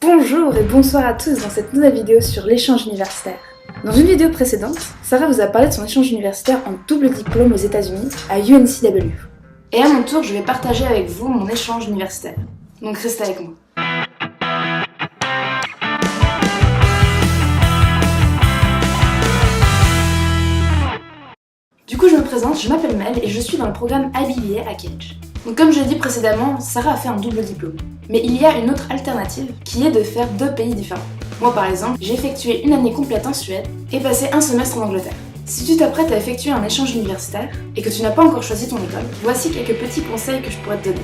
Bonjour et bonsoir à tous dans cette nouvelle vidéo sur l'échange universitaire. Dans une vidéo précédente, Sarah vous a parlé de son échange universitaire en double diplôme aux États-Unis à UNCW. Et à mon tour, je vais partager avec vous mon échange universitaire. Donc restez avec moi. Du coup, je me présente, je m'appelle Mel et je suis dans le programme IBBA à Cambridge. Donc comme je l'ai dit précédemment, Sarah a fait un double diplôme. Mais il y a une autre alternative qui est de faire 2 pays différents. Moi par exemple, j'ai effectué une année complète en Suède et passé un semestre en Angleterre. Si tu t'apprêtes à effectuer un échange universitaire et que tu n'as pas encore choisi ton école, voici quelques petits conseils que je pourrais te donner.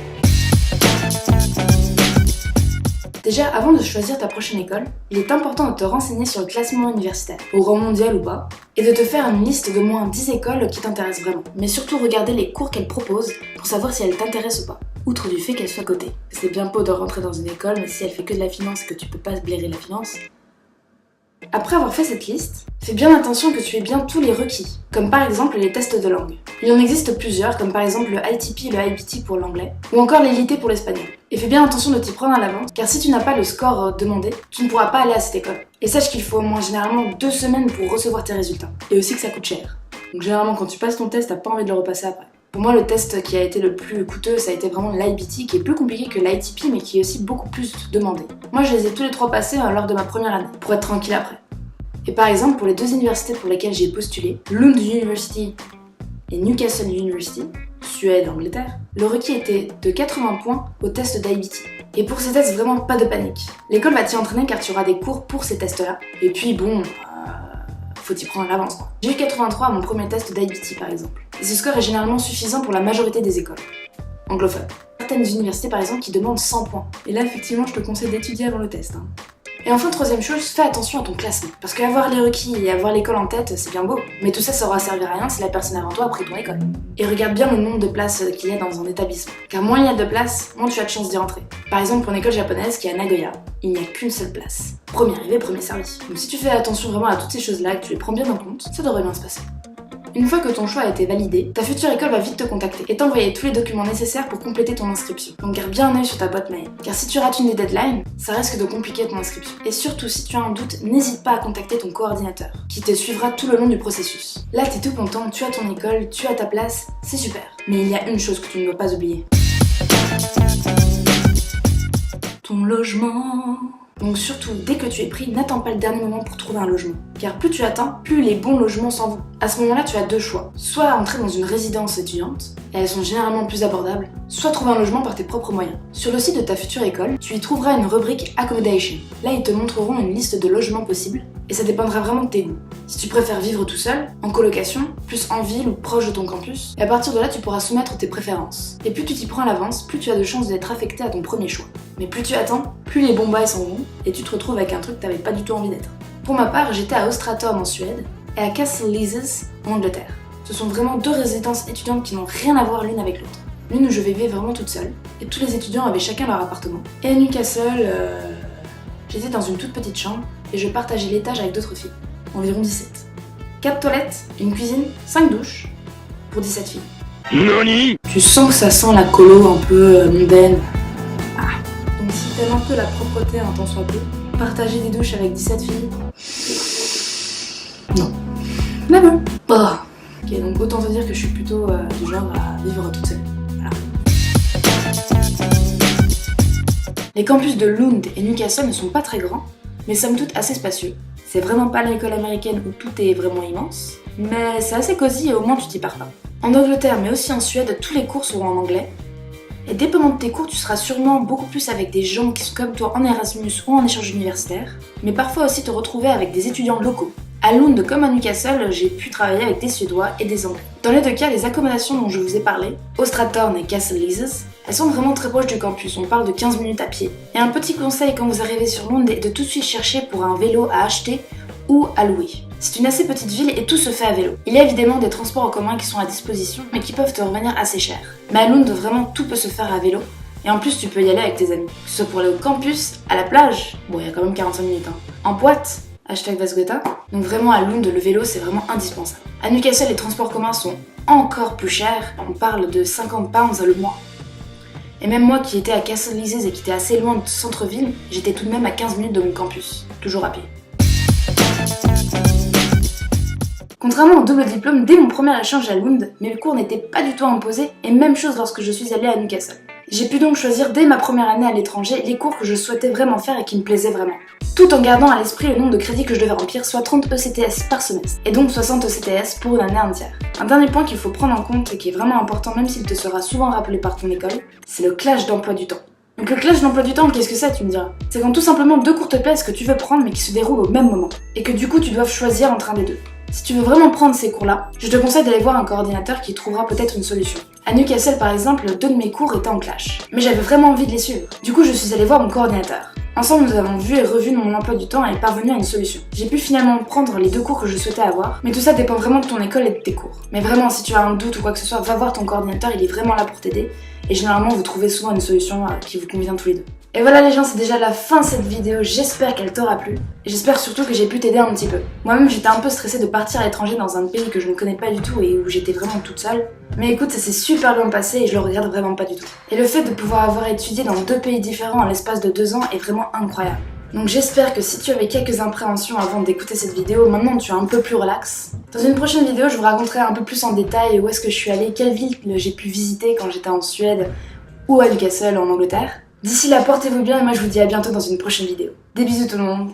Déjà, avant de choisir ta prochaine école, il est important de te renseigner sur le classement universitaire, au rang mondial ou pas, et de te faire une liste d'au moins 10 écoles qui t'intéressent vraiment. Mais surtout regarder les cours qu'elles proposent pour savoir si elles t'intéressent ou pas, outre du fait qu'elles soient cotées. C'est bien beau de rentrer dans une école, mais si elle fait que de la finance et que tu peux pas blairer la finance... Après avoir fait cette liste, fais bien attention que tu aies bien tous les requis, comme par exemple les tests de langue. Il en existe plusieurs, comme par exemple le ITP et le IBT pour l'anglais, ou encore l'ELT pour l'espagnol. Et fais bien attention de t'y prendre à l'avance, car si tu n'as pas le score demandé, tu ne pourras pas aller à cette école. Et sache qu'il faut au moins généralement 2 semaines pour recevoir tes résultats. Et aussi que ça coûte cher. Donc généralement quand tu passes ton test, t'as pas envie de le repasser après. Pour moi, le test qui a été le plus coûteux, ça a été vraiment l'IBT, qui est plus compliqué que l'ITP, mais qui est aussi beaucoup plus demandé. Moi, je les ai tous les 3 passés lors de ma première année, pour être tranquille après. Et par exemple, pour les 2 universités pour lesquelles j'ai postulé, Lund University et Newcastle University, Suède, Angleterre, le requis était de 80 points au test d'IBT. Et pour ces tests, vraiment pas de panique. L'école va t'y entraîner car tu auras des cours pour ces tests-là. Et puis bon, faut t'y prendre à l'avance quoi. J'ai eu 83 à mon premier test d'IBT par exemple. Et ce score est généralement suffisant pour la majorité des écoles anglophones. Certaines universités par exemple qui demandent 100 points. Et là effectivement je te conseille d'étudier avant le test. Et enfin, troisième chose, fais attention à ton classement. Parce qu'avoir les requis et avoir l'école en tête, c'est bien beau. Mais tout ça, ça aura servi à rien si la personne avant toi a pris ton école. Et regarde bien le nombre de places qu'il y a dans un établissement. Car moins il y a de places, moins tu as de chances d'y rentrer. Par exemple, pour une école japonaise qui est à Nagoya, il n'y a qu'une seule place. Premier arrivé, premier servi. Donc si tu fais attention vraiment à toutes ces choses-là et que tu les prends bien en compte, ça devrait bien se passer. Une fois que ton choix a été validé, ta future école va vite te contacter et t'envoyer tous les documents nécessaires pour compléter ton inscription. Donc garde bien un œil sur ta boîte mail, car si tu rates une des deadlines, ça risque de compliquer ton inscription. Et surtout, si tu as un doute, n'hésite pas à contacter ton coordinateur, qui te suivra tout le long du processus. Là, t'es tout content, tu as ton école, tu as ta place, c'est super. Mais il y a une chose que tu ne dois pas oublier. Ton logement. Donc surtout, dès que tu es pris, n'attends pas le dernier moment pour trouver un logement. Car plus tu attends, plus les bons logements s'en vont. À ce moment-là, tu as 2 choix. Soit entrer dans une résidence étudiante, et elles sont généralement plus abordables, soit trouver un logement par tes propres moyens. Sur le site de ta future école, tu y trouveras une rubrique Accommodation. Là, ils te montreront une liste de logements possibles, et ça dépendra vraiment de tes goûts. Si tu préfères vivre tout seul, en colocation, plus en ville ou proche de ton campus, et à partir de là, tu pourras soumettre tes préférences. Et plus tu t'y prends à l'avance, plus tu as de chances d'être affecté à ton premier choix. Mais plus tu attends, plus les bons bails s'en vont, et tu te retrouves avec un truc que t'avais pas du tout envie d'être. Pour ma part, j'étais à Austratorn en Suède et à Castle Leazes en Angleterre. Ce sont vraiment 2 résidences étudiantes qui n'ont rien à voir l'une avec l'autre. L'une où je vivais vraiment toute seule, et tous les étudiants avaient chacun leur appartement. Et à Newcastle, j'étais dans une toute petite chambre, et je partageais l'étage avec d'autres filles, environ 17. 4 toilettes, une cuisine, 5 douches, pour 17 filles. Nani ? Tu sens que ça sent la colo un peu mondaine. Donc si t'aimes un peu la propreté un tant soit peu, partager des douches avec 17 filles... Non. Never. Ok, donc autant te dire que je suis plutôt du genre à vivre toute seule. Voilà. Les campus de Lund et Newcastle ne sont pas très grands, mais somme toute assez spacieux. C'est vraiment pas l'école américaine où tout est vraiment immense, mais c'est assez cosy et au moins tu t'y pars pas. En Angleterre, mais aussi en Suède, tous les cours seront en anglais. Et dépendant de tes cours, tu seras sûrement beaucoup plus avec des gens qui sont comme toi en Erasmus ou en échange universitaire, mais parfois aussi te retrouver avec des étudiants locaux. À Lund comme à Newcastle, j'ai pu travailler avec des Suédois et des Anglais. Dans les 2 cas, les accommodations dont je vous ai parlé, Austratorn et Castle Leazes, elles sont vraiment très proches du campus, on parle de 15 minutes à pied. Et un petit conseil quand vous arrivez sur Lund est de tout de suite chercher pour un vélo à acheter ou à louer. C'est une assez petite ville et tout se fait à vélo. Il y a évidemment des transports en commun qui sont à disposition, mais qui peuvent te revenir assez cher. Mais à Lund, vraiment tout peut se faire à vélo, et en plus tu peux y aller avec tes amis. Que ce soit pour aller au campus, à la plage, bon il y a quand même 45 minutes, en boîte, #Vasgota. Donc vraiment à Lund, le vélo c'est vraiment indispensable. À Newcastle, les transports communs sont encore plus chers, on parle de 50 pounds le mois. Et même moi qui étais à Castle Leazes et qui était assez loin de centre-ville, j'étais tout de même à 15 minutes de mon campus, toujours à pied. Contrairement au double diplôme, dès mon premier échange à Lund, mes cours n'étaient pas du tout imposés, et même chose lorsque je suis allée à Newcastle. J'ai pu donc choisir dès ma première année à l'étranger les cours que je souhaitais vraiment faire et qui me plaisaient vraiment. Tout en gardant à l'esprit le nombre de crédits que je devais remplir, soit 30 ECTS par semestre, et donc 60 ECTS pour une année entière. Un dernier point qu'il faut prendre en compte et qui est vraiment important même s'il te sera souvent rappelé par ton école, c'est le clash d'emploi du temps. Donc le clash d'emploi du temps, qu'est-ce que c'est, tu me diras? C'est quand tout simplement deux cours te plaisent que tu veux prendre mais qui se déroulent au même moment, et que du coup tu dois choisir entre un des deux. Si tu veux vraiment prendre ces cours-là, je te conseille d'aller voir un coordinateur qui trouvera peut-être une solution. À Newcastle par exemple, 2 de mes cours étaient en clash, mais j'avais vraiment envie de les suivre. Du coup je suis allée voir mon coordinateur. Ensemble nous avons vu et revu mon emploi du temps et parvenu à une solution. J'ai pu finalement prendre les 2 cours que je souhaitais avoir, mais tout ça dépend vraiment de ton école et de tes cours. Mais vraiment si tu as un doute ou quoi que ce soit, va voir ton coordinateur, il est vraiment là pour t'aider, et généralement vous trouvez souvent une solution qui vous convient tous les deux. Et voilà les gens, c'est déjà la fin de cette vidéo, j'espère qu'elle t'aura plu. Et j'espère surtout que j'ai pu t'aider un petit peu. Moi-même j'étais un peu stressée de partir à l'étranger dans un pays que je ne connais pas du tout et où j'étais vraiment toute seule. Mais écoute, ça s'est super bien passé et je le regrette vraiment pas du tout. Et le fait de pouvoir avoir étudié dans 2 pays différents en l'espace de 2 ans est vraiment incroyable. Donc j'espère que si tu avais quelques appréhensions avant d'écouter cette vidéo, maintenant tu es un peu plus relax. Dans une prochaine vidéo, je vous raconterai un peu plus en détail où est-ce que je suis allée, quelle ville j'ai pu visiter quand j'étais en Suède ou à Newcastle en Angleterre. D'ici là, portez-vous bien et moi je vous dis à bientôt dans une prochaine vidéo. Des bisous tout le monde!